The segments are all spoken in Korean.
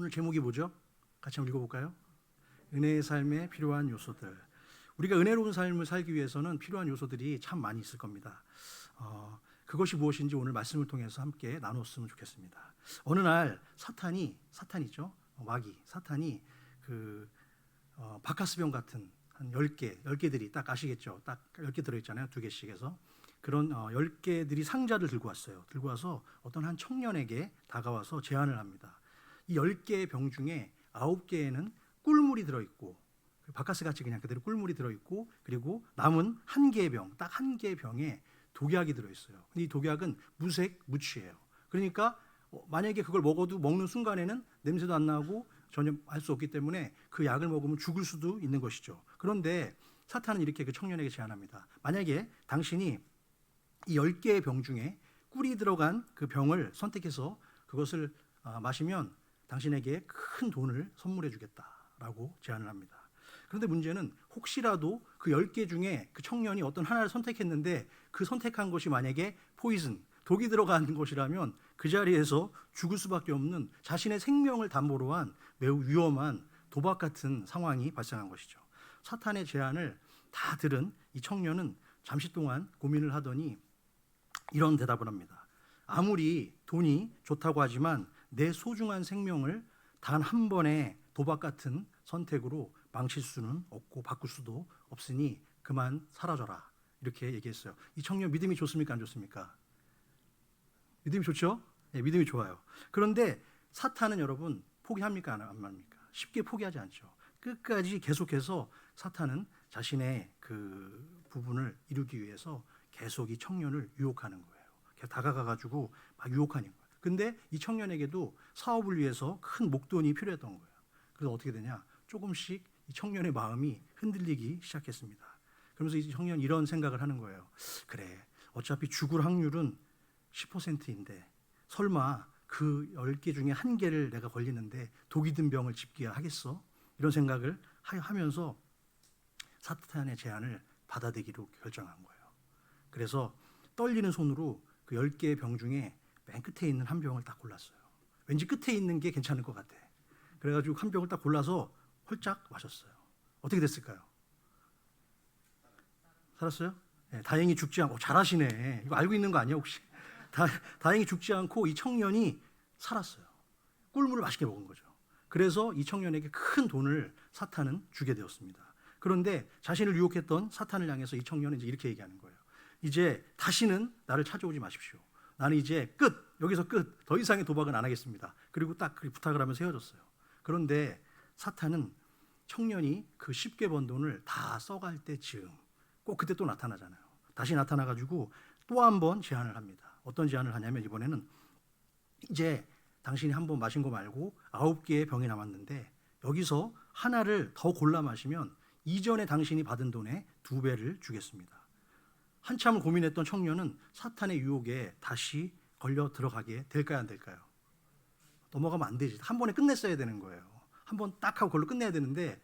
오늘 제목이 뭐죠? 같이 한번 읽어볼까요? 은혜의 삶에 필요한 요소들. 우리가 은혜로운 삶을 살기 위해서는 필요한 요소들이 참 많이 있을 겁니다. 그것이 무엇인지 오늘 말씀을 통해서 함께 나눴으면 좋겠습니다. 어느 날 사탄이죠. 마귀, 사탄이 바카스병 같은 한 10개들이 딱 아시겠죠? 딱 10개 들어있잖아요. 2개씩 해서. 그런 10개들이 상자를 들고 왔어요. 들고 와서 어떤 한 청년에게 다가와서 제안을 합니다. 이 10개의 병 중에 9개에는 꿀물이 들어있고, 바카스같이 그냥 그대로 꿀물이 들어있고, 그리고 남은 1개의 병, 딱 1개의 병에 독약이 들어있어요. 근데 이 독약은 무색, 무취예요. 그러니까 만약에 그걸 먹는 순간에는 냄새도 안 나고 전혀 알 수 없기 때문에 그 약을 먹으면 죽을 수도 있는 것이죠. 그런데 사탄은 이렇게 그 청년에게 제안합니다. 만약에 당신이 이 10개의 병 중에 꿀이 들어간 그 병을 선택해서 그것을 마시면 당신에게 큰 돈을 선물해 주겠다라고 제안을 합니다. 그런데 문제는 혹시라도 그 10개 중에 그 청년이 어떤 하나를 선택했는데 그 선택한 것이 만약에 포이즌, 독이 들어간 것이라면 그 자리에서 죽을 수밖에 없는 자신의 생명을 담보로 한 매우 위험한 도박 같은 상황이 발생한 것이죠. 사탄의 제안을 다 들은 이 청년은 잠시 동안 고민을 하더니 이런 대답을 합니다. 아무리 돈이 좋다고 하지만 내 소중한 생명을 단 한 번의 도박 같은 선택으로 망칠 수는 없고 바꿀 수도 없으니 그만 사라져라. 이렇게 얘기했어요. 이 청년 믿음이 좋습니까? 안 좋습니까? 믿음이 좋죠? 네, 믿음이 좋아요. 그런데 사탄은 여러분 포기합니까? 안 합니까? 쉽게 포기하지 않죠. 끝까지 계속해서 사탄은 자신의 그 부분을 이루기 위해서 계속 이 청년을 유혹하는 거예요. 다가가가지고 막 유혹하는 거예요. 근데 이 청년에게도 사업을 위해서 큰 목돈이 필요했던 거예요. 그래서 어떻게 되냐? 조금씩 이 청년의 마음이 흔들리기 시작했습니다. 그러면서 이 청년이 이런 생각을 하는 거예요. 그래, 어차피 죽을 확률은 10%인데 설마 그 10개 중에 1개를 내가 걸리는데 독이 든 병을 집기야 하겠어? 이런 생각을 하면서 사탄의 제안을 받아들이기로 결정한 거예요. 그래서 떨리는 손으로 그 10개의 병 중에 맨 끝에 있는 한 병을 딱 골랐어요. 왠지 끝에 있는 게 괜찮을 것 같아. 그래가지고 한 병을 딱 골라서 홀짝 마셨어요. 어떻게 됐을까요? 살았어요? 네, 다행히 죽지 않고. 잘하시네. 이거 알고 있는 거 아니야 혹시? 다행히 죽지 않고 이 청년이 살았어요. 꿀물을 맛있게 먹은 거죠. 그래서 이 청년에게 큰 돈을 사탄은 주게 되었습니다. 그런데 자신을 유혹했던 사탄을 향해서 이 청년은 이제 이렇게 얘기하는 거예요. 이제 다시는 나를 찾아오지 마십시오. 나는 이제 끝, 여기서 끝, 더 이상의 도박은 안 하겠습니다. 그리고 딱 부탁을 하면서 헤어졌어요. 그런데 사탄은 청년이 그 쉽게 번 돈을 다 써갈 때쯤 꼭 그때 또 나타나잖아요. 다시 나타나가지고 또 한 번 제안을 합니다. 어떤 제안을 하냐면 이번에는 이제 당신이 한 번 마신 거 말고 9개의 병이 남았는데 여기서 하나를 더 골라 마시면 이전에 당신이 받은 돈의 2배를 주겠습니다. 한참을 고민했던 청년은 사탄의 유혹에 다시 걸려 들어가게 될까요? 안 될까요? 넘어가면 안 되지. 한 번에 끝냈어야 되는 거예요. 한 번 딱 하고 그걸로 끝내야 되는데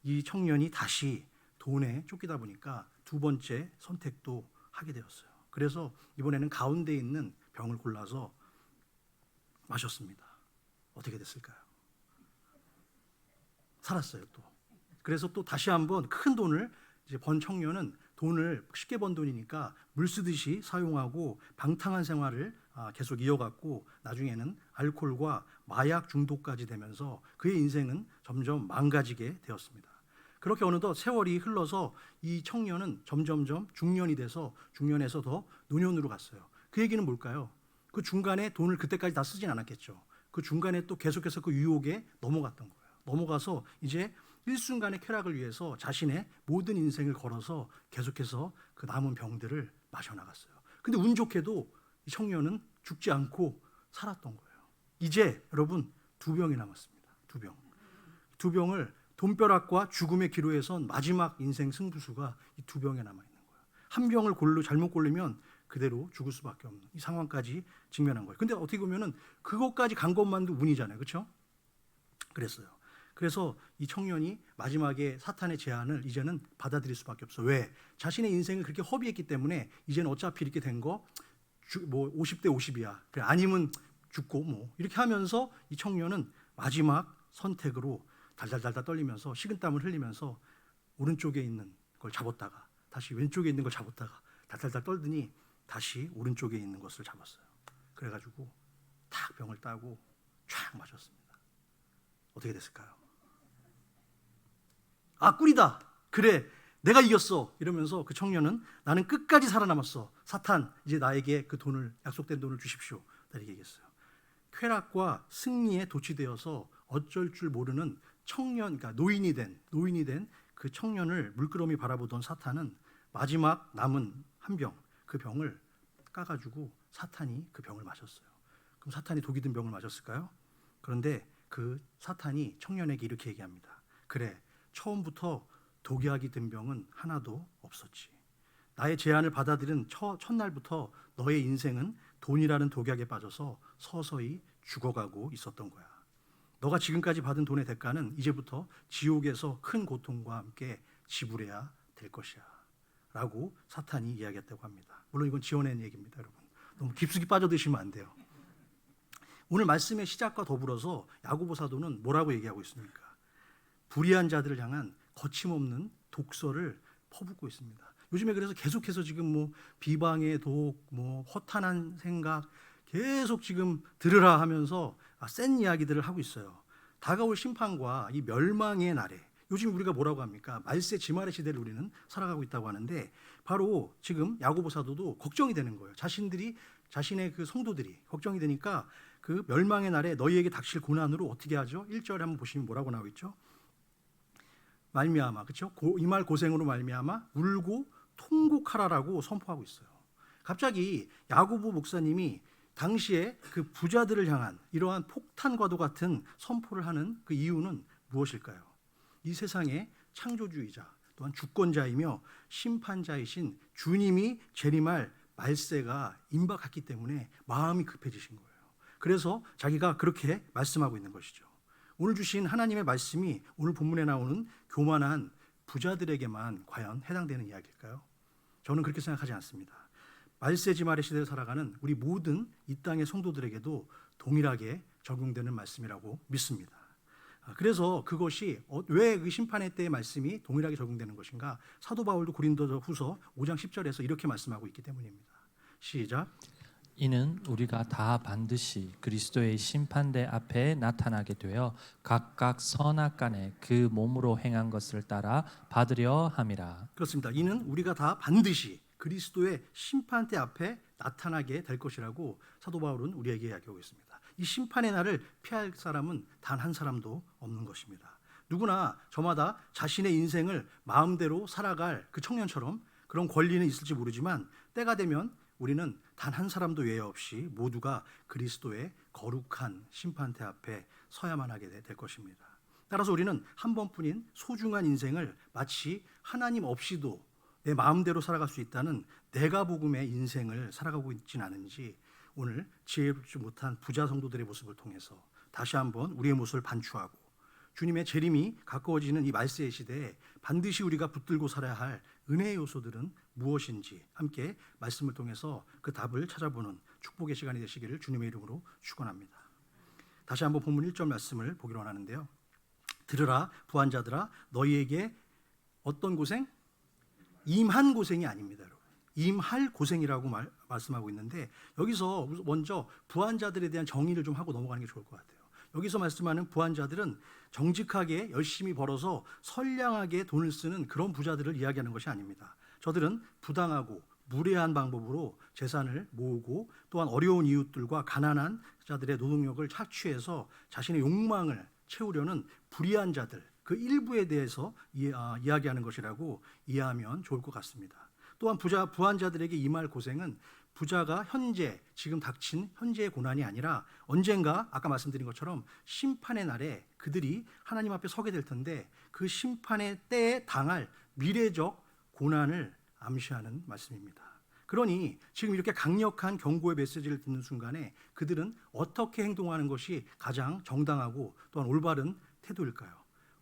이 청년이 다시 돈에 쫓기다 보니까 2번째 선택도 하게 되었어요. 그래서 이번에는 가운데 있는 병을 골라서 마셨습니다. 어떻게 됐을까요? 살았어요 또. 그래서 또 다시 한번 큰 돈을 이제 번 청년은 돈을 쉽게 번 돈이니까 물 쓰듯이 사용하고 방탕한 생활을 계속 이어갔고 나중에는 알코올과 마약 중독까지 되면서 그의 인생은 점점 망가지게 되었습니다. 그렇게 어느덧 세월이 흘러서 이 청년은 점점점 중년이 돼서 중년에서 더 노년으로 갔어요. 그 얘기는 뭘까요? 그 중간에 돈을 그때까지 다 쓰진 않았겠죠. 그 중간에 또 계속해서 그 유혹에 넘어갔던 거예요. 넘어가서 이제 일순간의 쾌락을 위해서 자신의 모든 인생을 걸어서 계속해서 그 남은 병들을 마셔나갔어요. 근데 운 좋게도 이 청년은 죽지 않고 살았던 거예요. 이제 여러분 2병이 남았습니다. 2병. 2병을 돈벼락과 죽음의 기로에 선 마지막 인생 승부수가 이 2병에 남아있는 거예요. 한 병을 잘못 고르면 그대로 죽을 수밖에 없는 이 상황까지 직면한 거예요. 근데 어떻게 보면은 그것까지 간 것만도 운이잖아요. 그렇죠? 그랬어요. 그래서 이 청년이 마지막에 사탄의 제안을 이제는 받아들일 수밖에 없어. 왜? 자신의 인생을 그렇게 허비했기 때문에 이제는 어차피 이렇게 된 거 뭐 50대 50이야. 그래, 아니면 죽고 뭐 이렇게 하면서 이 청년은 마지막 선택으로 달달달달 떨리면서 식은땀을 흘리면서 오른쪽에 있는 걸 잡았다가 다시 왼쪽에 있는 걸 잡았다가 달달달 떨더니 다시 오른쪽에 있는 것을 잡았어요. 그래가지고 탁 병을 따고 촥 맞았습니다. 어떻게 됐을까요? 아, 꿀이다. 그래, 내가 이겼어. 이러면서 그 청년은 나는 끝까지 살아남았어. 사탄, 이제 나에게 그 돈을, 약속된 돈을 주십시오. 이렇게 얘기했어요. 쾌락과 승리에 도취되어서 어쩔 줄 모르는 청년, 그러니까 노인이 된 그 청년을 물끄러미 바라보던 사탄은 마지막 남은 한 병, 그 병을 까가지고 사탄이 그 병을 마셨어요. 그럼 사탄이 독이 든 병을 마셨을까요? 그런데 그 사탄이 청년에게 이렇게 얘기합니다. 그래, 처음부터 독약이 든 병은 하나도 없었지. 나의 제안을 받아들인 첫날부터 너의 인생은 돈이라는 독약에 빠져서 서서히 죽어가고 있었던 거야. 너가 지금까지 받은 돈의 대가는 이제부터 지옥에서 큰 고통과 함께 지불해야 될 것이야 라고 사탄이 이야기했다고 합니다. 물론 이건 지어낸 얘기입니다, 여러분. 너무 깊숙이 빠져드시면 안 돼요. 오늘 말씀의 시작과 더불어서 야고보 사도는 뭐라고 얘기하고 있습니까? 불의한 자들을 향한 거침없는 독서를 퍼붓고 있습니다. 요즘에 그래서 계속해서 지금 뭐 비방의 독, 뭐 허탄한 생각 계속 지금 들으라 하면서 센 이야기들을 하고 있어요. 다가올 심판과 이 멸망의 날에 요즘 우리가 뭐라고 합니까? 말세 지말의 시대를 우리는 살아가고 있다고 하는데 바로 지금 야고보 사도도 걱정이 되는 거예요. 자신의 그 성도들이 걱정이 되니까 그 멸망의 날에 너희에게 닥칠 고난으로 어떻게 하죠? 1절에 한번 보시면 뭐라고 나와 있죠? 말미암아, 그렇죠? 이 말 고생으로 말미암아 울고 통곡하라라고 선포하고 있어요. 갑자기 야고보 목사님이 당시에 그 부자들을 향한 이러한 폭탄과도 같은 선포를 하는 그 이유는 무엇일까요? 이 세상의 창조주이자 또한 주권자이며 심판자이신 주님이 재림할 말세가 임박했기 때문에 마음이 급해지신 거예요. 그래서 자기가 그렇게 말씀하고 있는 것이죠. 오늘 주신 하나님의 말씀이 오늘 본문에 나오는 교만한 부자들에게만 과연 해당되는 이야기일까요? 저는 그렇게 생각하지 않습니다. 말세지말의 시대를 살아가는 우리 모든 이 땅의 성도들에게도 동일하게 적용되는 말씀이라고 믿습니다. 그래서 그것이 왜 그 심판의 때의 말씀이 동일하게 적용되는 것인가? 사도 바울도 고린도후서 5장 10절에서 이렇게 말씀하고 있기 때문입니다. 시작. 이는 우리가 다 반드시 그리스도의 심판대 앞에 나타나게 되어 각각 선악간에 그 몸으로 행한 것을 따라 받으려 함이라. 그렇습니다. 이는 우리가 다 반드시 그리스도의 심판대 앞에 나타나게 될 것이라고 사도 바울은 우리에게 이야기하고 있습니다. 이 심판의 날을 피할 사람은 단 한 사람도 없는 것입니다. 누구나 저마다 자신의 인생을 마음대로 살아갈 그 청년처럼 그런 권리는 있을지 모르지만 때가 되면 우리는 단 한 사람도 예외 없이 모두가 그리스도의 거룩한 심판대 앞에 서야만 하게 될 것입니다. 따라서 우리는 한 번뿐인 소중한 인생을 마치 하나님 없이도 내 마음대로 살아갈 수 있다는 내가 복음의 인생을 살아가고 있지는 않은지 오늘 지혜롭지 못한 부자 성도들의 모습을 통해서 다시 한번 우리의 모습을 반추하고 주님의 재림이 가까워지는 이 말세의 시대에 반드시 우리가 붙들고 살아야 할 은혜의 요소들은 무엇인지 함께 말씀을 통해서 그 답을 찾아보는 축복의 시간이 되시기를 주님의 이름으로 축원합니다. 다시 한번 본문 1절 말씀을 보기로 하는데요. 들으라 부한자들아 너희에게 어떤 고생? 임한 고생이 아닙니다. 여러분. 임할 고생이라고 말씀하고 있는데 여기서 먼저 부한자들에 대한 정의를 좀 하고 넘어가는 게 좋을 것 같아요. 여기서 말씀하는 부한자들은 정직하게 열심히 벌어서 선량하게 돈을 쓰는 그런 부자들을 이야기하는 것이 아닙니다. 저들은 부당하고 무례한 방법으로 재산을 모으고 또한 어려운 이웃들과 가난한 자들의 노동력을 착취해서 자신의 욕망을 채우려는 불의한 자들 그 일부에 대해서 이야기하는 것이라고 이해하면 좋을 것 같습니다. 또한 부한 자들에게 임할 고생은 부자가 지금 닥친 현재의 고난이 아니라 언젠가 아까 말씀드린 것처럼 심판의 날에 그들이 하나님 앞에 서게 될 텐데 그 심판의 때에 당할 미래적 고난을 암시하는 말씀입니다. 그러니 지금 이렇게 강력한 경고의 메시지를 듣는 순간에 그들은 어떻게 행동하는 것이 가장 정당하고 또한 올바른 태도일까요?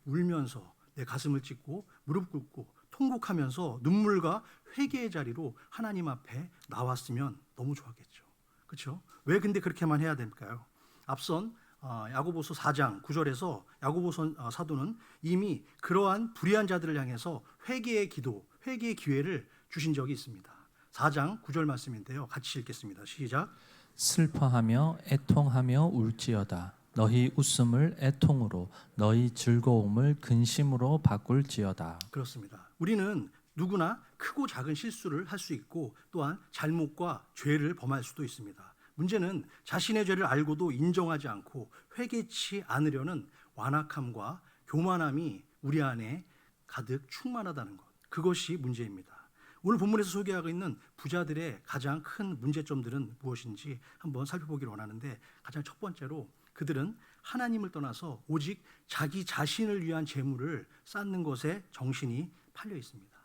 울면서 내 가슴을 찢고 무릎 꿇고 통곡하면서 눈물과 회개의 자리로 하나님 앞에 나왔으면 너무 좋았겠죠. 그렇죠? 왜 근데 그렇게만 해야 될까요? 앞선 야고보서 4장 9절에서 야고보 사도는 이미 그러한 불의한 자들을 향해서 회개의 기도, 회개의 기회를 주신 적이 있습니다. 4장 9절 말씀인데요. 같이 읽겠습니다. 시작. 슬퍼하며 애통하며 울지어다. 너희 웃음을 애통으로 너희 즐거움을 근심으로 바꿀지어다. 그렇습니다. 우리는 누구나 크고 작은 실수를 할 수 있고 또한 잘못과 죄를 범할 수도 있습니다. 문제는 자신의 죄를 알고도 인정하지 않고 회개치 않으려는 완악함과 교만함이 우리 안에 가득 충만하다는 것. 그것이 문제입니다. 오늘 본문에서 소개하고 있는 부자들의 가장 큰 문제점들은 무엇인지 한번 살펴보기를 원하는데, 가장 첫 번째로 그들은 하나님을 떠나서 오직 자기 자신을 위한 재물을 쌓는 것에 정신이 팔려 있습니다.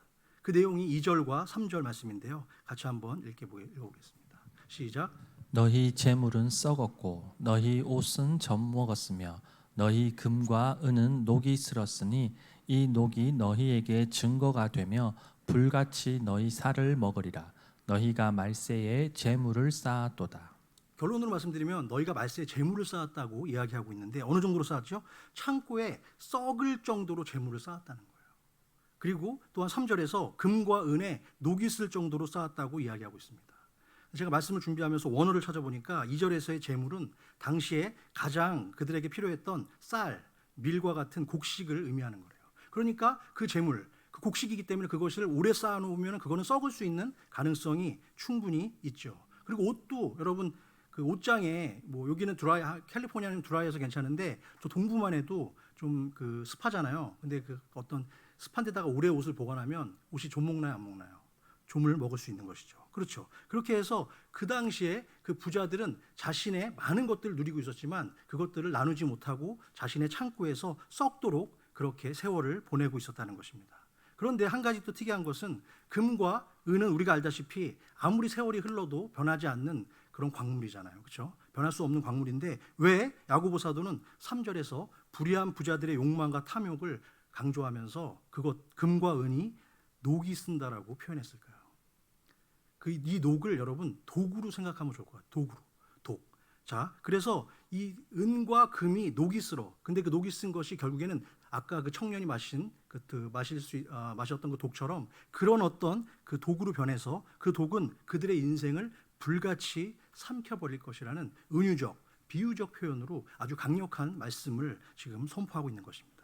그 내용이 2절과 3절 말씀인데요. 같이 한번 읽어보겠습니다. 시작. 너희 재물은 썩었고 너희 옷은 젖먹었으며 너희 금과 은은 녹이 슬었으니 이 녹이 너희에게 증거가 되며 불같이 너희 살을 먹으리라. 너희가 말세에 재물을 쌓았도다. 결론으로 말씀드리면 너희가 말세에 재물을 쌓았다고 이야기하고 있는데, 어느 정도로 쌓았죠? 창고에 썩을 정도로 재물을 쌓았다는 거예요. 그리고 또한 3절에서 금과 은에 녹이 슬 정도로 쌓았다고 이야기하고 있습니다. 제가 말씀을 준비하면서 원어를 찾아보니까 2절에서의 재물은 당시에 가장 그들에게 필요했던 쌀, 밀과 같은 곡식을 의미하는 거예요. 그러니까 그 재물, 그 곡식이기 때문에 그것을 오래 쌓아놓으면 그거는 썩을 수 있는 가능성이 충분히 있죠. 그리고 옷도 여러분, 그 옷장에 뭐 여기는 드라이, 캘리포니아는 드라이해서 괜찮은데 저 동부만 해도 좀 그 습하잖아요. 근데 그 어떤 습한 데다가 오래 옷을 보관하면 옷이 좀 먹나요, 안 먹나요? 좀을 먹을 수 있는 것이죠. 그렇죠. 그렇게 해서 그 당시에 그 부자들은 자신의 많은 것들을 누리고 있었지만 그것들을 나누지 못하고 자신의 창고에서 썩도록 그렇게 세월을 보내고 있었다는 것입니다. 그런데 한 가지 또 특이한 것은 금과 은은 우리가 알다시피 아무리 세월이 흘러도 변하지 않는 그런 광물이잖아요. 그렇죠? 변할 수 없는 광물인데 왜 야고보 사도는 3절에서 불의한 부자들의 욕망과 탐욕을 강조하면서 그것 금과 은이 녹이 쓴다라고 표현했을까요? 이 녹을 여러분 도구로 생각하면 좋을 것 같아요. 도구로. 독. 자, 그래서 이 은과 금이 녹이 쓸어. 근데 그 녹이 쓴 것이 결국에는 아까 그 청년이 마셨던 그 독처럼 그런 어떤 그 독으로 변해서 그 독은 그들의 인생을 불같이 삼켜버릴 것이라는 은유적, 비유적 표현으로 아주 강력한 말씀을 지금 선포하고 있는 것입니다.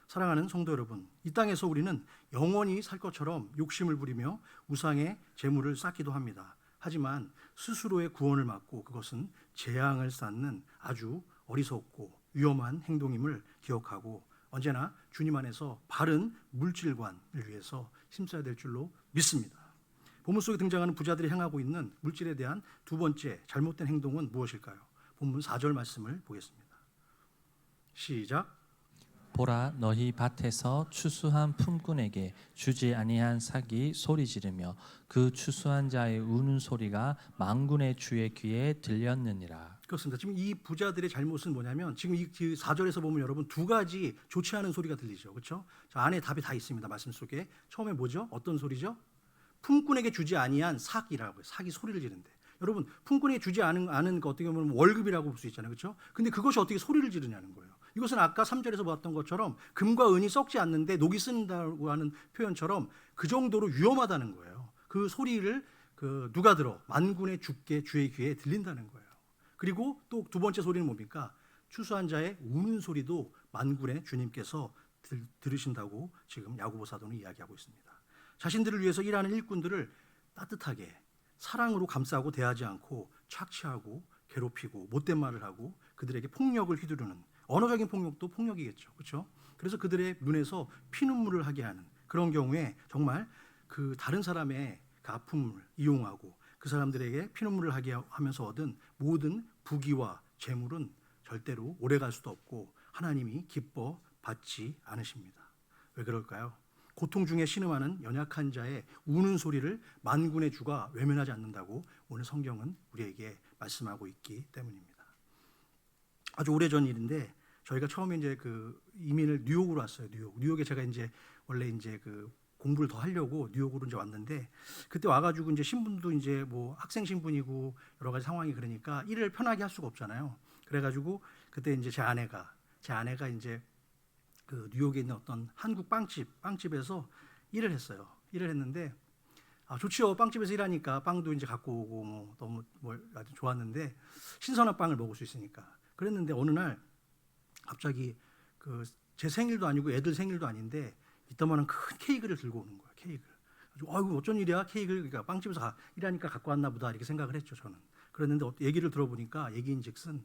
사랑하는 성도 여러분, 이 땅에서 우리는 영원히 살 것처럼 욕심을 부리며 우상의 재물을 쌓기도 합니다. 하지만 스스로의 구원을 막고 그것은 재앙을 쌓는 아주 어리석고 위험한 행동임을 기억하고 언제나 주님 안에서 바른 물질관을 위해서 힘써야 될 줄로 믿습니다. 본문 속에 등장하는 부자들이 행하고 있는 물질에 대한 두 번째 잘못된 행동은 무엇일까요? 본문 4절 말씀을 보겠습니다. 시작. 보라, 너희 밭에서 추수한 품꾼에게 주지 아니한 삭이 소리 지르며 그 추수한 자의 우는 소리가 만군의 주의 귀에 들렸느니라. 그렇습니다. 지금 이 부자들의 잘못은 뭐냐면 지금 이 4절에서 보면 여러분 두 가지 좋지 않은 소리가 들리죠. 그렇죠? 자, 안에 답이 다 있습니다. 말씀 속에. 처음에 뭐죠? 어떤 소리죠? 품꾼에게 주지 아니한 삭이라고요. 삭이 소리를 지른대. 여러분, 품꾼에게 주지 않은 거 어떻게 보면 월급이라고 볼 수 있잖아요. 그렇죠? 근데 그것이 어떻게 소리를 지르냐는 거예요. 이것은 아까 3절에서 봤던 것처럼 금과 은이 썩지 않는데 녹이 쓴다고 하는 표현처럼 그 정도로 위험하다는 거예요. 그 소리를 누가 들어? 만군의 주께 주의 귀에 들린다는 거예요. 그리고 또 두 번째 소리는 뭡니까? 추수한 자의 우는 소리도 만군의 주님께서 들으신다고 지금 야고보 사도는 이야기하고 있습니다. 자신들을 위해서 일하는 일꾼들을 따뜻하게 사랑으로 감싸고 대하지 않고 착취하고 괴롭히고 못된 말을 하고 그들에게 폭력을 휘두르는, 언어적인 폭력도 폭력이겠죠. 그렇죠? 그래서 그들의 눈에서 피눈물을 하게 하는 그런 경우에 정말 그 다른 사람의 그 아픔을 이용하고 그 사람들에게 피눈물을 하게 하면서 얻은 모든 부귀와 재물은 절대로 오래갈 수도 없고 하나님이 기뻐 받지 않으십니다. 왜 그럴까요? 고통 중에 신음하는 연약한 자의 우는 소리를 만군의 주가 외면하지 않는다고 오늘 성경은 우리에게 말씀하고 있기 때문입니다. 아주 오래전 일인데 저희가 처음에 이제 그 이민을 뉴욕으로 왔어요. 뉴욕에 제가 이제 원래 이제 그 공부를 더 하려고 뉴욕으로 이제 왔는데 그때 와가지고 이제 신분도 이제 뭐 학생 신분이고 여러 가지 상황이 그러니까 일을 편하게 할 수가 없잖아요. 그래가지고 그때 이제 제 아내가 이제 그 뉴욕에 있는 어떤 한국 빵집에서 일을 했어요. 일을 했는데 좋지요. 빵집에서 일하니까 빵도 이제 갖고 오고 뭐 너무 아주 좋았는데 신선한 빵을 먹을 수 있으니까. 그랬는데 어느 날 갑자기 그 제 생일도 아니고 애들 생일도 아닌데 이따만한 큰 케이크를 들고 오는 거야. 케이크를. 아이고 어쩐 일이야? 케이크를. 그러니까 빵집에서 일하니까 갖고 왔나 보다 이렇게 생각을 했죠, 저는. 그랬는데 얘기를 들어보니까 얘기인즉슨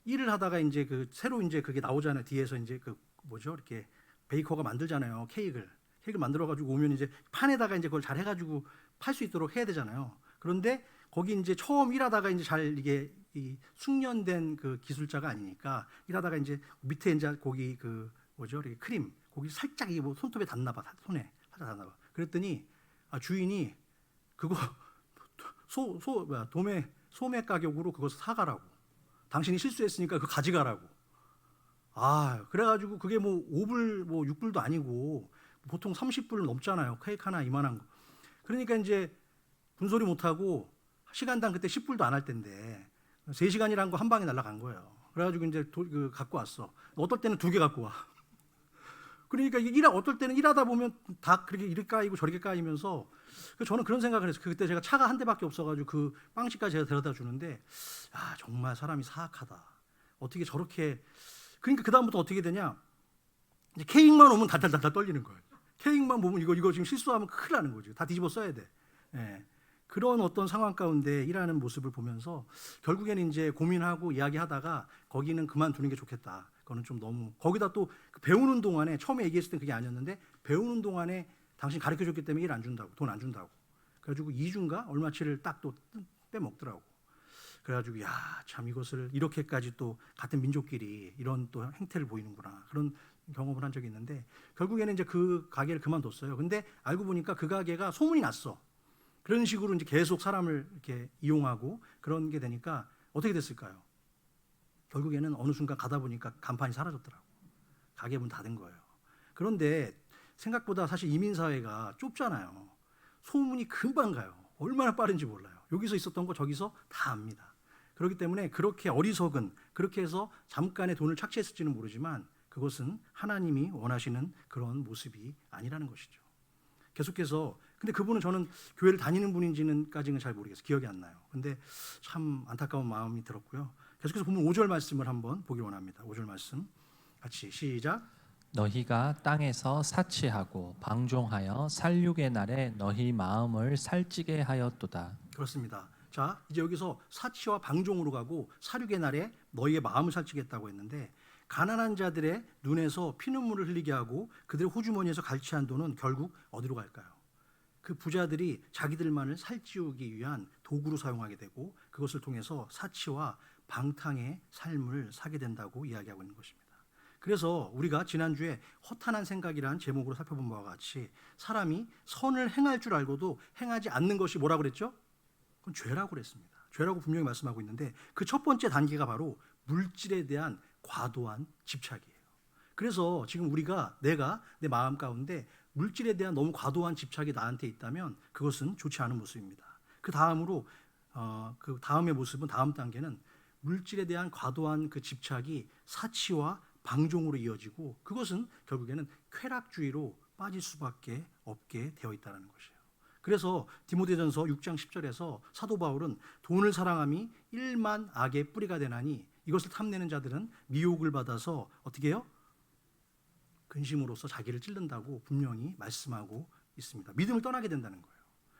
일을 하다가 이제 그 새로 이제 그게 나오잖아요. 뒤에서 이제 그 뭐죠? 이렇게 베이커가 만들잖아요. 케이크를 만들어 가지고 오면 이제 판에다가 이제 그걸 잘 해가지고 팔 수 있도록 해야 되잖아요. 그런데 거기 이제 처음 일하다가 이제 잘 이게 이 숙련된 그 기술자가 아니니까 일하다가 이제 밑에 이제 거기 그 뭐죠? 이렇게 크림 거기 살짝 이게 뭐 손톱에 닿나 봐. 손에 살짝 닿나 봐. 그랬더니 주인이 그거 소매 가격으로 그거 사가라고. 당신이 실수했으니까 그거 가져가라고. 그래가지고 그게 뭐 5불 뭐 6불도 아니고 보통 30불 넘잖아요. 케이크 하나 이만한 거. 그러니까 이제 분소리 못하고 시간당 그때 10불도 안 할 텐데 3시간이란 거 한 방에 날아간 거예요. 그래가지고 이제 갖고 왔어. 어떨 때는 2개 갖고 와. 그러니까 어떨 때는 일하다 보면 다 그렇게 이렇게 까이고 저렇게 까이면서 저는 그런 생각을 했어요. 그때 제가 차가 한 대밖에 없어가지고 그 빵집까지 제가 데려다 주는데 정말 사람이 사악하다. 어떻게 저렇게. 그러니까 그 다음부터 어떻게 되냐. 이제 케이크만 오면 달달달달 떨리는 거예요. 케이크만 보면 이거 지금 실수하면 큰일 나는 거죠. 다 뒤집어 써야 돼. 예. 그런 어떤 상황 가운데 일하는 모습을 보면서 결국에는 이제 고민하고 이야기하다가 거기는 그만두는 게 좋겠다. 그거는 좀 너무 거기다 또 배우는 동안에 처음에 얘기했을 때 그게 아니었는데 배우는 동안에 당신 가르쳐 줬기 때문에 일 안 준다고 돈 안 준다고 그래가지고 2주인가 얼마치를 딱 또 빼먹더라고. 그래가지고 참 이것을 이렇게까지 또 같은 민족끼리 이런 또 행태를 보이는구나 그런 경험을 한 적이 있는데 결국에는 이제 그 가게를 그만뒀어요. 근데 알고 보니까 그 가게가 소문이 났어. 그런 식으로 이제 계속 사람을 이렇게 이용하고 그런 게 되니까 어떻게 됐을까요? 결국에는 어느 순간 가다 보니까 간판이 사라졌더라고. 가게 문 닫은 거예요. 그런데 생각보다 사실 이민사회가 좁잖아요. 소문이 금방 가요. 얼마나 빠른지 몰라요. 여기서 있었던 거 저기서 다 압니다. 그렇기 때문에 그렇게 어리석은 그렇게 해서 잠깐의 돈을 착취했을지는 모르지만 그것은 하나님이 원하시는 그런 모습이 아니라는 것이죠. 계속해서 근데 그분은 저는 교회를 다니는 분인지는까지는 잘 모르겠어요. 기억이 안 나요. 근데 참 안타까운 마음이 들었고요. 계속해서 보면 5절 말씀을 한번 보기 원합니다. 5절 말씀 같이 시작. 너희가 땅에서 사치하고 방종하여 살육의 날에 너희 마음을 살찌게 하였도다. 그렇습니다. 자, 이제 여기서 사치와 방종으로 가고 살육의 날에 너희의 마음을 살찌겠다고 했는데 가난한 자들의 눈에서 피눈물을 흘리게 하고 그들의 호주머니에서 갈취한 돈은 결국 어디로 갈까요? 그 부자들이 자기들만을 살찌우기 위한 도구로 사용하게 되고 그것을 통해서 사치와 방탕의 삶을 사게 된다고 이야기하고 있는 것입니다. 그래서 우리가 지난주에 허탄한 생각이라는 제목으로 살펴본 바와 같이 사람이 선을 행할 줄 알고도 행하지 않는 것이 뭐라고 그랬죠? 그건 죄라고 그랬습니다. 죄라고 분명히 말씀하고 있는데 그 첫 번째 단계가 바로 물질에 대한 과도한 집착이에요. 그래서 지금 내가 내 마음 가운데 물질에 대한 너무 과도한 집착이 나한테 있다면 그것은 좋지 않은 모습입니다. 그 다음으로 그 다음의 모습은 다음 단계는 물질에 대한 과도한 그 집착이 사치와 방종으로 이어지고 그것은 결국에는 쾌락주의로 빠질 수밖에 없게 되어 있다는 것이에요. 그래서 디모데전서 6장 10절에서 사도 바울은 돈을 사랑함이 일만 악의 뿌리가 되나니 이것을 탐내는 자들은 미혹을 받아서 어떻게 해요? 근심으로써 자기를 찔른다고 분명히 말씀하고 있습니다. 믿음을 떠나게 된다는 거예요.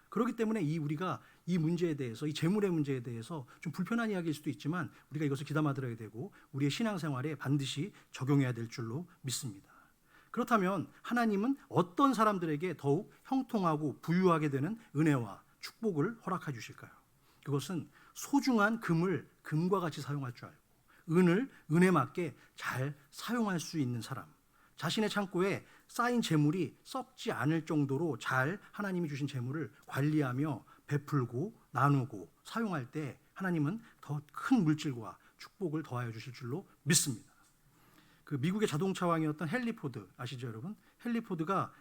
그렇기 때문에 우리가 이 문제에 대해서 이 재물의 문제에 대해서 좀 불편한 이야기일 수도 있지만 우리가 이것을 귀담아 들어야 되고 우리의 신앙생활에 반드시 적용해야 될 줄로 믿습니다. 그렇다면 하나님은 어떤 사람들에게 더욱 형통하고 부유하게 되는 은혜와 축복을 허락해 주실까요? 그것은 소중한 금을 금과 같이 사용할 줄 알고 은을 은에 맞게 잘 사용할 수 있는 사람, 자신의 창고에 쌓인 재물이 썩지 않을 정도로 잘 하나님이 주신 재물을 관리하며 베풀고 나누고 사용할 때 하나님은 더 큰 물질과 축복을 더하여 주실 줄로 믿습니다. 그 미국의 자동차 왕이었던 헨리 포드 아시죠, 여러분? 헨리 포드가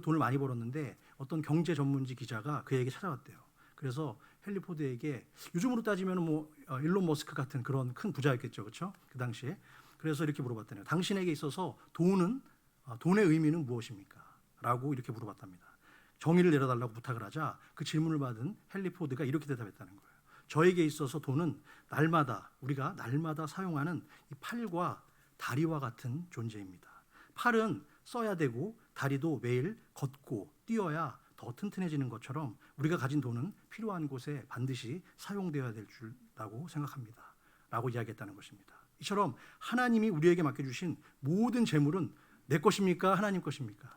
돈을 많이 벌었는데 어떤 경제 전문지 기자가 그에게 찾아왔대요. 그래서 헨리 포드에게 요즘으로 따지면 뭐 일론 머스크 같은 그런 큰 부자였겠죠, 그렇죠? 그 당시에. 그래서 이렇게 물어봤다네요. 당신에게 있어서 돈의 의미는 무엇입니까? 라고 이렇게 물어봤답니다. 정의를 내려달라고 부탁을 하자 그 질문을 받은 헨리 포드가 이렇게 대답했다는 거예요. 저에게 있어서 돈은 우리가 날마다 사용하는 이 팔과 다리와 같은 존재입니다. 팔은 써야 되고 다리도 매일 걷고 뛰어야 더 튼튼해지는 것처럼 우리가 가진 돈은 필요한 곳에 반드시 사용되어야 될 줄라고 생각합니다. 라고 이야기했다는 것입니다. 이처럼 하나님이 우리에게 맡겨주신 모든 재물은 내 것입니까? 하나님 것입니까?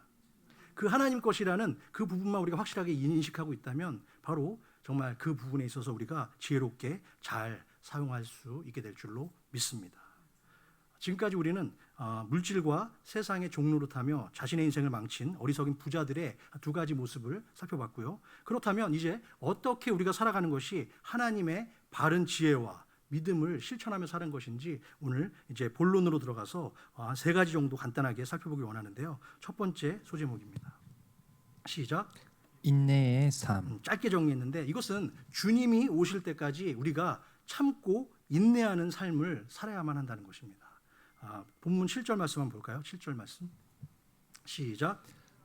그 하나님 것이라는 그 부분만 우리가 확실하게 인식하고 있다면 바로 정말 그 부분에 있어서 우리가 지혜롭게 잘 사용할 수 있게 될 줄로 믿습니다. 지금까지 우리는 물질과 세상의 종노릇하며 자신의 인생을 망친 어리석은 부자들의 두 가지 모습을 살펴봤고요. 그렇다면 이제 어떻게 우리가 살아가는 것이 하나님의 바른 지혜와 믿음을 실천하며 사는 것인지 오늘 이제 본론으로 들어가서 한 세 가지 정도 간단하게 살펴보기 원하는데요. 첫 번째 소제목입니다. 시작. 인내의 삶. 짧게 정리했는데 이것은 주님이 오실 때까지 우리가 참고 인내하는 삶을 살아야만 한다는 것입니다. 본문 7절 말씀 한번 볼까요? 7절 말씀. 시작.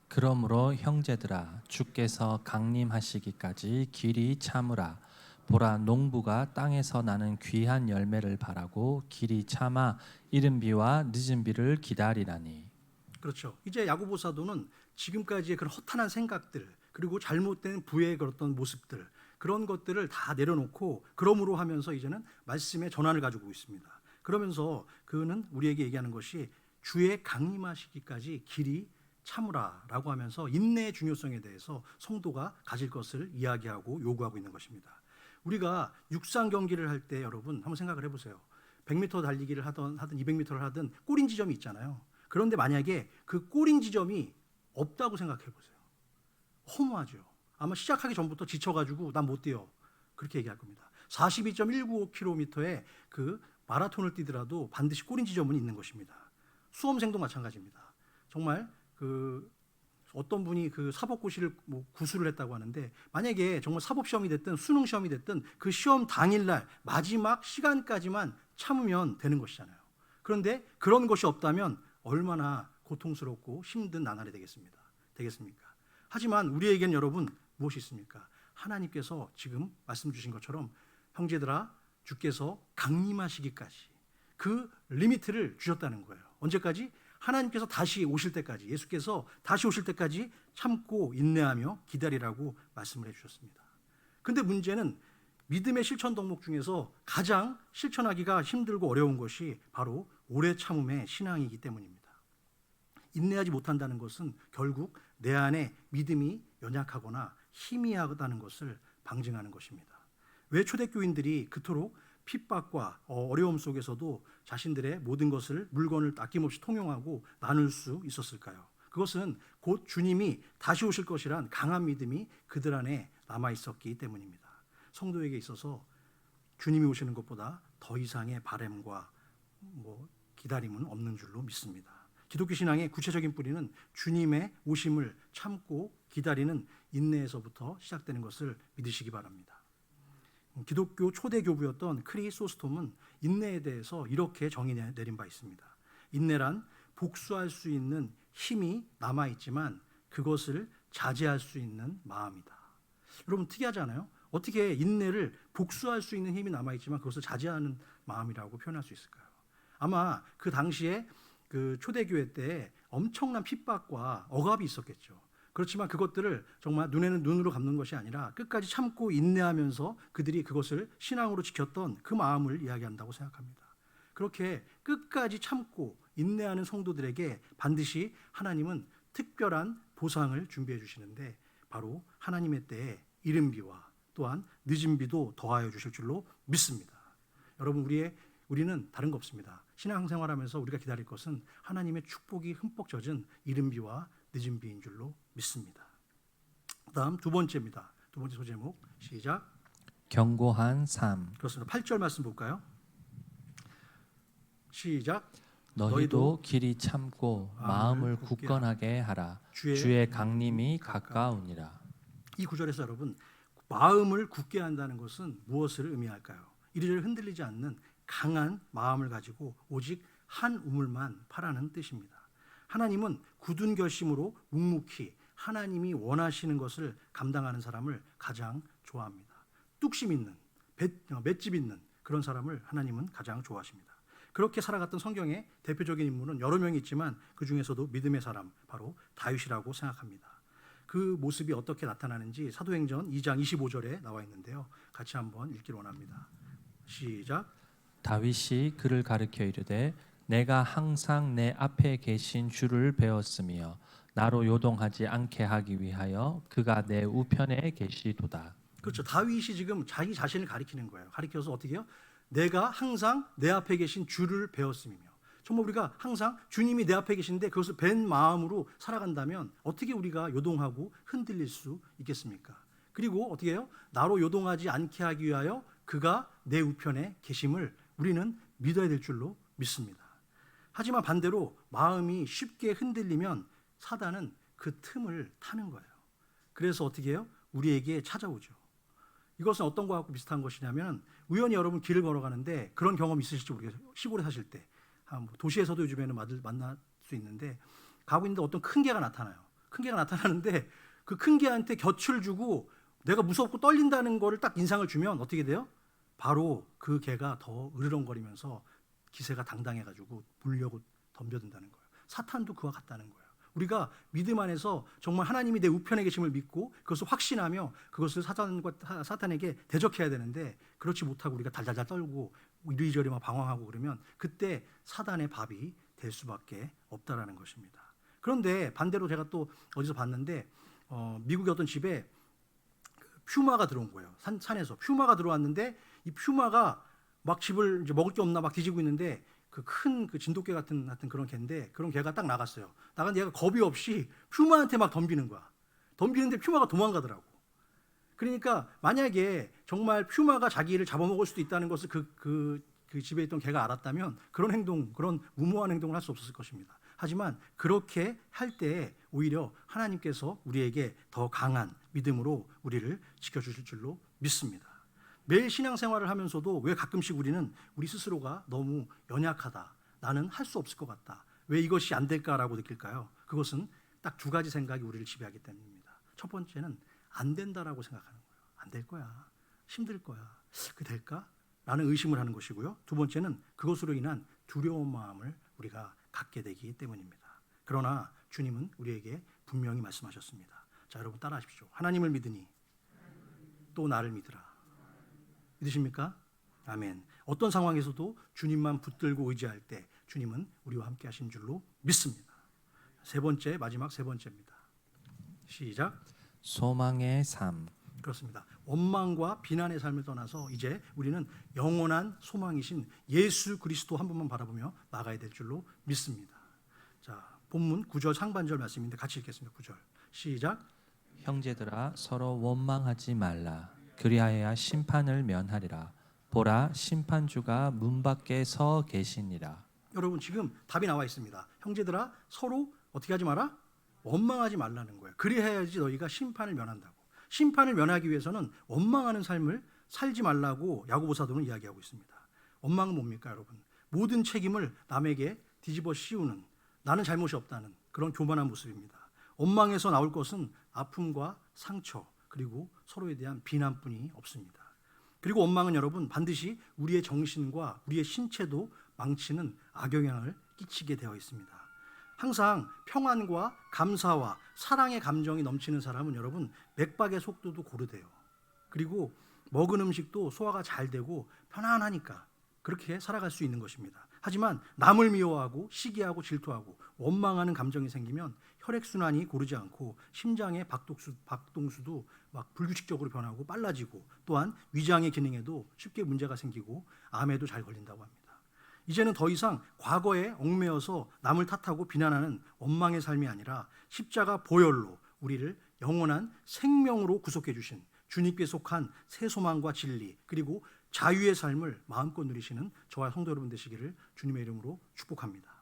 그러므로 형제들아 주께서 강림하시기까지 길이 참으라. 보라 농부가 땅에서 나는 귀한 열매를 바라고 길이 참아 이른 비와 늦은 비를 기다리라니. 그렇죠. 이제 야고보 사도는 지금까지의 그런 허탄한 생각들 그리고 잘못된 부의 그런 모습들 그런 것들을 다 내려놓고 그러므로 하면서 이제는 말씀의 전환을 가지고 있습니다. 그러면서 그는 우리에게 얘기하는 것이 주의 강림하시기까지 길이 참으라라고 하면서 인내의 중요성에 대해서 성도가 가질 것을 이야기하고 요구하고 있는 것입니다. 우리가 육상 경기를 할 때 여러분 한번 생각을 해보세요. 100m 달리기를 하든 200m를 하든 꼬린 지점이 있잖아요. 그런데 만약에 그 꼬린 지점이 없다고 생각해 보세요. 허무하죠. 아마 시작하기 전부터 지쳐가지고 난 못 뛰어 그렇게 얘기할 겁니다. 42.195km의 그 마라톤을 뛰더라도 반드시 꼬린 지점은 있는 것입니다. 수험생도 마찬가지입니다. 정말 그 어떤 분이 그 사법고시를 구수를 했다고 하는데 만약에 정말 사법시험이 됐든 수능 시험이 됐든 그 시험 당일날 마지막 시간까지만 참으면 되는 것이잖아요. 그런데 그런 것이 없다면 얼마나 고통스럽고 힘든 나날이 되겠습니까? 하지만 우리에겐 여러분 무엇이 있습니까? 하나님께서 지금 말씀 주신 것처럼 형제들아 주께서 강림하시기까지 그 리미트를 주셨다는 거예요. 언제까지? 하나님께서 다시 오실 때까지, 예수께서 다시 오실 때까지 참고 인내하며 기다리라고 말씀을 해주셨습니다. 근데 문제는 믿음의 실천 덕목 중에서 가장 실천하기가 힘들고 어려운 것이 바로 오래 참음의 신앙이기 때문입니다. 인내하지 못한다는 것은 결국 내 안에 믿음이 연약하거나 희미하다는 것을 방증하는 것입니다. 왜 초대교인들이 그토록 핍박과 어려움 속에서도 자신들의 모든 것을 물건을 아낌없이 통용하고 나눌 수 있었을까요? 그것은 곧 주님이 다시 오실 것이란 강한 믿음이 그들 안에 남아 있었기 때문입니다. 성도에게 있어서 주님이 오시는 것보다 더 이상의 바람과 기다림은 없는 줄로 믿습니다. 기독교 신앙의 구체적인 뿌리는 주님의 오심을 참고 기다리는 인내에서부터 시작되는 것을 믿으시기 바랍니다. 기독교 초대 교부였던 크리소스톰은 인내에 대해서 이렇게 정의 내린 바 있습니다. 인내란 복수할 수 있는 힘이 남아있지만 그것을 자제할 수 있는 마음이다. 여러분 특이하지 않아요? 어떻게 인내를 복수할 수 있는 힘이 남아있지만 그것을 자제하는 마음이라고 표현할 수 있을까요? 아마 그 당시에 그 초대교회 때 엄청난 핍박과 억압이 있었겠죠. 그렇지만 그것들을 정말 눈에는 눈으로 갚는 것이 아니라 끝까지 참고 인내하면서 그들이 그것을 신앙으로 지켰던 그 마음을 이야기한다고 생각합니다. 그렇게 끝까지 참고 인내하는 성도들에게 반드시 하나님은 특별한 보상을 준비해 주시는데 바로 하나님의 때에 이른 비와 또한 늦은 비도 더하여 주실 줄로 믿습니다. 여러분 우리는 다른 거 없습니다. 신앙생활하면서 우리가 기다릴 것은 하나님의 축복이 흠뻑 젖은 이른 비와 늦은 비인 줄로 믿습니다. 다음 두 번째입니다. 두 번째 소제목 시작. 견고한 삶. 그렇습니다. 8절 말씀 볼까요? 시작. 너희도 길이 참고 마음을 굳건하게 하라. 주의 강림이 가까우니라. 이 구절에서 여러분 마음을 굳게 한다는 것은 무엇을 의미할까요? 이리저리 흔들리지 않는 강한 마음을 가지고 오직 한 우물만 파라는 뜻입니다. 하나님은 굳은 결심으로 묵묵히 하나님이 원하시는 것을 감당하는 사람을 가장 좋아합니다. 뚝심 있는, 맷집 있는 그런 사람을 하나님은 가장 좋아하십니다. 그렇게 살아갔던 성경의 대표적인 인물은 여러 명이 있지만 그 중에서도 믿음의 사람, 바로 다윗이라고 생각합니다. 그 모습이 어떻게 나타나는지 사도행전 2장 25절에 나와 있는데요. 같이 한번 읽기를 원합니다. 시작. 다윗이 그를 가르쳐 이르되 내가 항상 내 앞에 계신 주를 배웠으며 나로 요동하지 않게 하기 위하여 그가 내 우편에 계시도다. 그렇죠. 다윗이 지금 자기 자신을 가리키는 거예요. 가리켜서 어떻게 해요? 내가 항상 내 앞에 계신 주를 배웠음이며, 정말 우리가 항상 주님이 내 앞에 계신데 그것을 뵌 마음으로 살아간다면 어떻게 우리가 요동하고 흔들릴 수 있겠습니까? 그리고 어떻게 해요? 나로 요동하지 않게 하기 위하여 그가 내 우편에 계심을 우리는 믿어야 될 줄로 믿습니다. 하지만 반대로 마음이 쉽게 흔들리면 사단은 그 틈을 타는 거예요. 그래서 어떻게 해요? 우리에게 찾아오죠. 이것은 어떤 것과 비슷한 것이냐면, 우연히 여러분 길을 걸어가는데 그런 경험 있으실지 모르겠어요. 시골에 사실 때, 도시에서도 요즘에는 만날 수 있는데, 가고 있는데 어떤 큰 개가 나타나요. 큰 개가 나타나는데 그 큰 개한테 곁을 주고 내가 무섭고 떨린다는 거를 딱 인상을 주면 어떻게 돼요? 바로 그 개가 더 으르렁거리면서 기세가 당당해가지고 물려고 덤벼든다는 거예요. 사탄도 그와 같다는 거예요. 우리가 믿음 안에서 정말 하나님이 내 우편에 계심을 믿고 그것을 확신하며 그것을 사탄에게 대적해야 되는데, 그렇지 못하고 우리가 달달달 떨고 이리저리 막 방황하고 그러면 그때 사단의 밥이 될 수밖에 없다라는 것입니다. 그런데 반대로 제가 또 어디서 봤는데, 미국의 어떤 집에 퓨마가 들어온 거예요. 산에서 퓨마가 들어왔는데 이 퓨마가 막 집을 이제 먹을 게 없나 막 뒤지고 있는데, 그 큰 그 진돗개 같은 그런 개인데, 그런 개가 딱 나갔어요. 나간 얘가 겁이 없이 퓨마한테 막 덤비는 거야. 덤비는데 퓨마가 도망가더라고. 그러니까 만약에 정말 퓨마가 자기를 잡아먹을 수도 있다는 것을 그 집에 있던 개가 알았다면 그런 행동, 그런 무모한 행동을 할 수 없었을 것입니다. 하지만 그렇게 할 때 오히려 하나님께서 우리에게 더 강한 믿음으로 우리를 지켜주실 줄로 믿습니다. 매일 신앙생활을 하면서도 왜 가끔씩 우리는 우리 스스로가 너무 연약하다, 나는 할 수 없을 것 같다, 왜 이것이 안 될까라고 느낄까요? 그것은 딱 두 가지 생각이 우리를 지배하기 때문입니다. 첫 번째는 안 된다라고 생각하는 거예요. 안 될 거야, 힘들 거야, 그 될까? 라는 의심을 하는 것이고요. 두 번째는 그것으로 인한 두려운 마음을 우리가 갖게 되기 때문입니다. 그러나 주님은 우리에게 분명히 말씀하셨습니다. 자, 여러분 따라하십시오. 하나님을 믿으니 또 나를 믿으라. 믿으십니까? 아멘. 어떤 상황에서도 주님만 붙들고 의지할 때 주님은 우리와 함께 하신 줄로 믿습니다. 세 번째, 마지막 세 번째입니다. 시작. 소망의 삶. 그렇습니다. 원망과 비난의 삶을 떠나서 이제 우리는 영원한 소망이신 예수 그리스도 한 분만 바라보며 나가야 될 줄로 믿습니다. 자, 본문 9절 상반절 말씀인데 같이 읽겠습니다. 9절 시작. 형제들아 서로 원망하지 말라. 그리하여야 심판을 면하리라. 보라 심판주가 문 밖에 서 계시니라. 여러분 지금 답이 나와 있습니다. 형제들아 서로 어떻게 하지 마라? 원망하지 말라는 거예요. 그리해야지 너희가 심판을 면한다고. 심판을 면하기 위해서는 원망하는 삶을 살지 말라고 야고보 사도는 이야기하고 있습니다. 원망은 뭡니까, 여러분? 모든 책임을 남에게 뒤집어 씌우는, 나는 잘못이 없다는 그런 교만한 모습입니다. 원망에서 나올 것은 아픔과 상처, 그리고 서로에 대한 비난뿐이 없습니다. 그리고 원망은 여러분 반드시 우리의 정신과 우리의 신체도 망치는 악영향을 끼치게 되어 있습니다. 항상 평안과 감사와 사랑의 감정이 넘치는 사람은 여러분 맥박의 속도도 고르대요. 그리고 먹은 음식도 소화가 잘 되고 편안하니까 그렇게 살아갈 수 있는 것입니다. 하지만 남을 미워하고 시기하고 질투하고 원망하는 감정이 생기면 혈액순환이 고르지 않고 심장의 박동수도 막 불규칙적으로 변하고 빨라지고, 또한 위장의 기능에도 쉽게 문제가 생기고 암에도 잘 걸린다고 합니다. 이제는 더 이상 과거에 얽매여서 남을 탓하고 비난하는 원망의 삶이 아니라 십자가 보혈로 우리를 영원한 생명으로 구속해 주신 주님께 속한 새 소망과 진리, 그리고 자유의 삶을 마음껏 누리시는 저와 성도 여러분 되시기를 주님의 이름으로 축복합니다.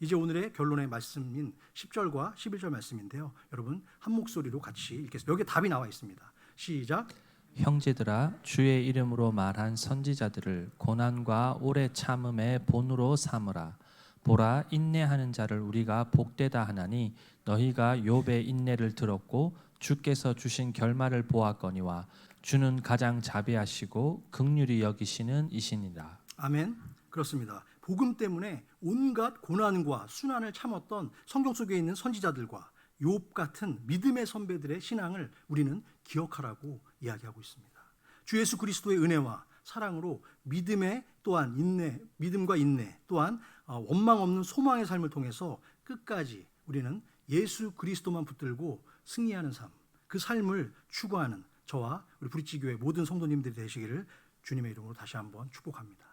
이제 오늘의 결론의 말씀인 10절과 11절 말씀인데요. 여러분 한 목소리로 같이 읽겠습니다. 여기에 답이 나와 있습니다. 시작. 형제들아 주의 이름으로 말한 선지자들을 고난과 오래 참음의 본으로 삼으라. 보라 인내하는 자를 우리가 복되다 하나니 너희가 욥의 인내를 들었고 주께서 주신 결말을 보았거니와 주는 가장 자비하시고 긍휼히 여기시는 이시니라. 아멘. 그렇습니다. 복음 때문에 온갖 고난과 순환을 참았던 성경 속에 있는 선지자들과 욥 같은 믿음의 선배들의 신앙을 우리는 기억하라고 이야기하고 있습니다. 주 예수 그리스도의 은혜와 사랑으로 믿음의 또한 인내, 믿음과 인내 또한 원망 없는 소망의 삶을 통해서 끝까지 우리는 예수 그리스도만 붙들고 승리하는 삶, 그 삶을 추구하는 저와 우리 브릿지교회 모든 성도님들이 되시기를 주님의 이름으로 다시 한번 축복합니다.